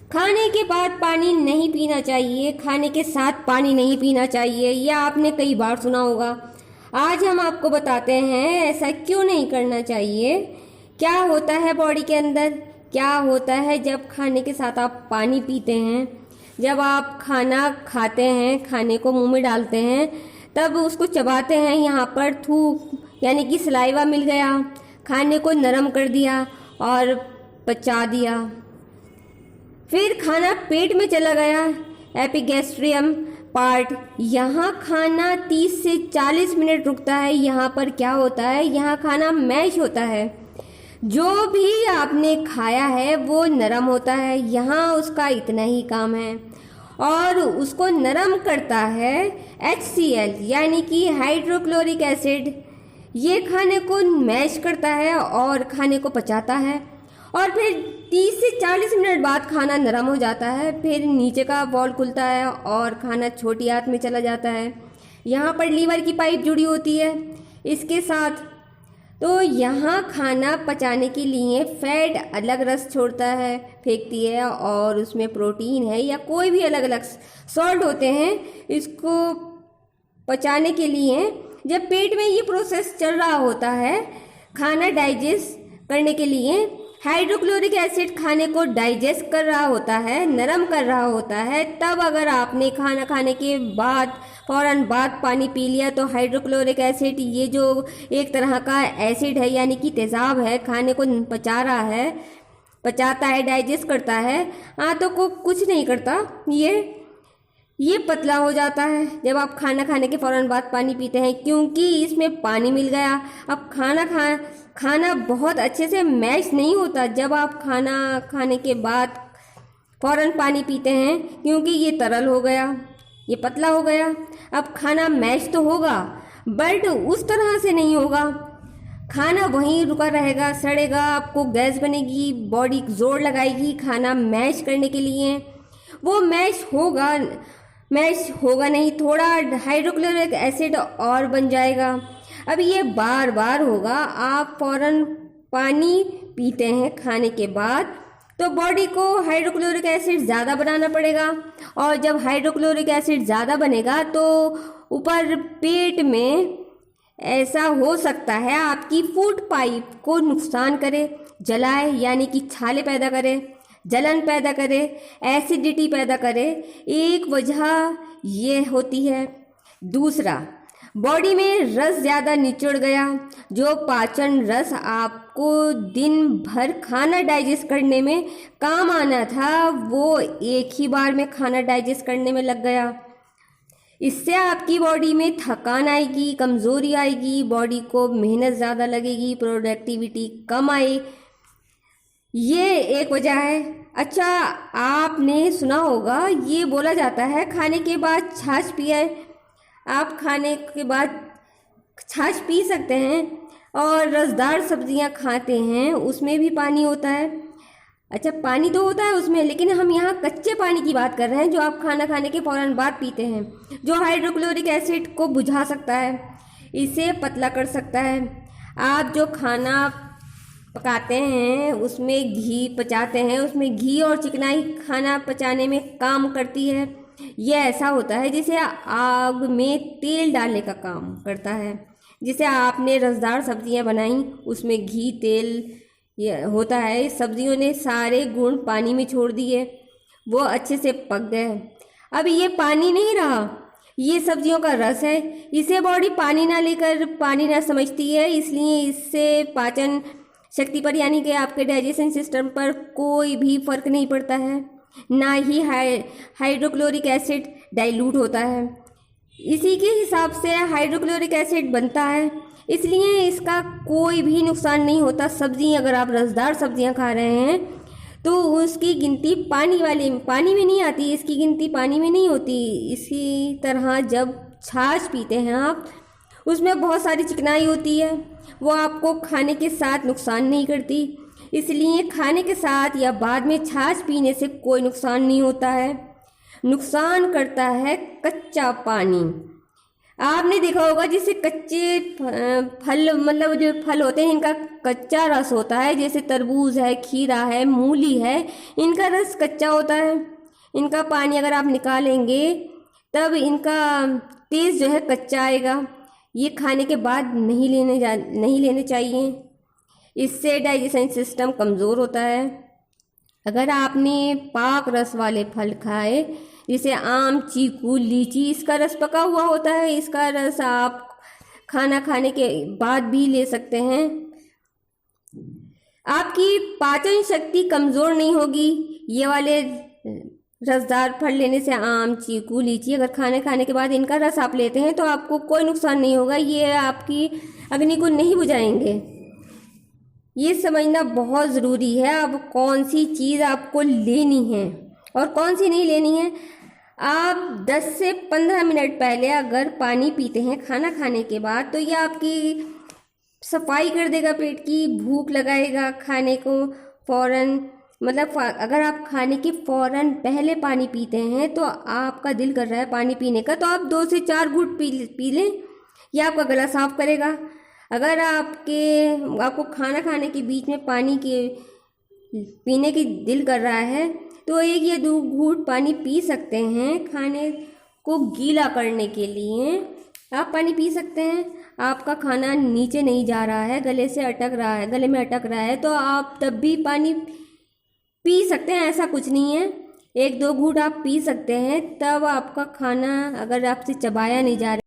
खाने के बाद पानी नहीं पीना चाहिए, खाने के साथ पानी नहीं पीना चाहिए, यह आपने कई बार सुना होगा। आज हम आपको बताते हैं ऐसा क्यों नहीं करना चाहिए, क्या होता है बॉडी के अंदर, क्या होता है जब खाने के साथ आप पानी पीते हैं। जब आप खाना खाते हैं, खाने को मुंह में डालते हैं, तब उसको चबाते हैं, यहाँ पर थूक यानी कि सलाइवा मिल गया, खाने को नरम कर दिया और पचा दिया। फिर खाना पेट में चला गया, एपिगैस्ट्रियम पार्ट, यहाँ खाना 30 से 40 मिनट रुकता है। यहाँ पर क्या होता है, यहाँ खाना मैश होता है, जो भी आपने खाया है वो नरम होता है, यहाँ उसका इतना ही काम है। और उसको नरम करता है HCl यानी कि हाइड्रोक्लोरिक एसिड। ये खाने को मैश करता है और खाने को पचाता है, और फिर 30 से 40 मिनट बाद खाना नरम हो जाता है। फिर नीचे का वॉल खुलता है और खाना छोटी आंत में चला जाता है। यहाँ पर लीवर की पाइप जुड़ी होती है इसके साथ। तो यहाँ खाना पचाने के लिए फैट अलग रस छोड़ता है, फेंकती है, और उसमें प्रोटीन है या कोई भी अलग अलग सॉल्ट होते हैं। इसको पचाने के लिए जब पेट में ये प्रोसेस चल रहा होता है, खाना डाइजेस्ट करने के लिए हाइड्रोक्लोरिक एसिड खाने को डाइजेस्ट कर रहा होता है, नरम कर रहा होता है। तब अगर आपने खाना खाने के बाद फौरन बाद पानी पी लिया तो हाइड्रोक्लोरिक एसिड, ये जो एक तरह का एसिड है यानी कि तेजाब है, खाने को पचा रहा है, पचाता है, डाइजेस्ट करता है, आंतों को कुछ नहीं करता, ये पतला हो जाता है जब आप खाना खाने के फौरन बाद पानी पीते हैं, क्योंकि इसमें पानी मिल गया। अब खाना बहुत अच्छे से मैश नहीं होता जब आप खाना खाने के बाद फौरन पानी पीते हैं, क्योंकि ये तरल हो गया, ये पतला हो गया। अब खाना मैश तो होगा बट उस तरह से नहीं होगा, खाना वहीं रुका रहेगा, सड़ेगा, आपको गैस बनेगी, बॉडी जोर लगाएगी खाना मैश करने के लिए। वो मैश होगा नहीं, थोड़ा हाइड्रोक्लोरिक एसिड और बन जाएगा। अब ये बार बार होगा। आप फौरन पानी पीते हैं खाने के बाद तो बॉडी को हाइड्रोक्लोरिक एसिड ज़्यादा बनाना पड़ेगा, और जब हाइड्रोक्लोरिक एसिड ज़्यादा बनेगा तो ऊपर पेट में ऐसा हो सकता है आपकी फूड पाइप को नुकसान करे, जलाए यानी कि छाले पैदा करे, जलन पैदा करे, एसिडिटी पैदा करे। एक वजह ये होती है। दूसरा, बॉडी में रस ज़्यादा निचुड़ गया, जो पाचन रस आपको दिन भर खाना डाइजेस्ट करने में काम आना था, वो एक ही बार में खाना डाइजेस्ट करने में लग गया। इससे आपकी बॉडी में थकान आएगी, कमज़ोरी आएगी, बॉडी को मेहनत ज़्यादा लगेगी, प्रोडक्टिविटी कम आए, ये एक वजह है। अच्छा, आपने सुना होगा ये बोला जाता है खाने के बाद छाछ पिए। आप खाने के बाद छाछ पी सकते हैं, और रसदार सब्जियां खाते हैं उसमें भी पानी होता है। अच्छा, पानी तो होता है उसमें, लेकिन हम यहाँ कच्चे पानी की बात कर रहे हैं जो आप खाना खाने के फौरन बाद पीते हैं, जो हाइड्रोक्लोरिक एसिड को बुझा सकता है, इसे पतला कर सकता है। आप जो खाना पकाते हैं उसमें घी पचाते हैं, उसमें घी और चिकनाई खाना पचाने में काम करती है। ये ऐसा होता है जैसे आग में तेल डालने का काम करता है। जैसे आपने रसदार सब्जियां बनाई, उसमें घी तेल ये होता है, सब्जियों ने सारे गुण पानी में छोड़ दिए, वो अच्छे से पक गए। अब ये पानी नहीं रहा, ये सब्जियों का रस है। इसे बॉडी पानी ना लेकर पानी ना समझती है, इसलिए इससे पाचन शक्ति पर यानी कि आपके डाइजेशन सिस्टम पर कोई भी फर्क नहीं पड़ता है, ना ही हाइड्रोक्लोरिक एसिड डाइल्यूट होता है। इसी के हिसाब से हाइड्रोक्लोरिक एसिड बनता है, इसलिए इसका कोई भी नुकसान नहीं होता। सब्जी, अगर आप रसदार सब्जियां खा रहे हैं तो उसकी गिनती पानी में नहीं आती, इसकी गिनती पानी में नहीं होती। इसी तरह जब छाछ पीते हैं आप, उसमें बहुत सारी चिकनाई होती है, वो आपको खाने के साथ नुकसान नहीं करती, इसलिए खाने के साथ या बाद में छाछ पीने से कोई नुकसान नहीं होता है। नुकसान करता है कच्चा पानी। आपने देखा होगा जैसे कच्चे फल, मतलब जो फल होते हैं इनका कच्चा रस होता है, जैसे तरबूज है, खीरा है, मूली है, इनका रस कच्चा होता है। इनका पानी अगर आप निकालेंगे तब इनका टेस्ट जो है कच्चा आएगा। ये खाने के बाद नहीं लेने चाहिए, इससे डाइजेशन सिस्टम कमज़ोर होता है। अगर आपने पाक रस वाले फल खाए जैसे आम, चीकू, लीची, इसका रस पका हुआ होता है, इसका रस आप खाना खाने के बाद भी ले सकते हैं। आपकी पाचन शक्ति कमज़ोर नहीं होगी। ये वाले रसदार फल लेने से, आम, चीकू, लीची, अगर खाने के बाद इनका रस आप लेते हैं तो आपको कोई नुकसान नहीं होगा। ये आपकी अग्नि को नहीं बुझाएंगे। ये समझना बहुत ज़रूरी है अब कौन सी चीज़ आपको लेनी है और कौन सी नहीं लेनी है। आप 10 से 15 मिनट पहले अगर पानी पीते हैं खाना खाने के बाद, तो ये आपकी सफाई कर देगा पेट की, भूख लगाएगा खाने को फ़ौरन। मतलब अगर आप खाने के फ़ौरन पहले पानी पीते हैं तो आपका दिल कर रहा है पानी पीने का, तो आप 2 से 4 घूंट पी लें, यह आपका गला साफ़ करेगा। अगर आपको खाना खाने के बीच में पानी के पीने की दिल कर रहा है तो 1 या 2 घूंट पानी पी सकते हैं। खाने को गीला करने के लिए आप पानी पी सकते हैं। आपका खाना नीचे नहीं जा रहा है, गले में अटक रहा है, तो आप तब भी पानी पी सकते हैं, ऐसा कुछ नहीं है। 1-2 घूंट आप पी सकते हैं, तब आपका खाना अगर आपसे चबाया नहीं जा रहा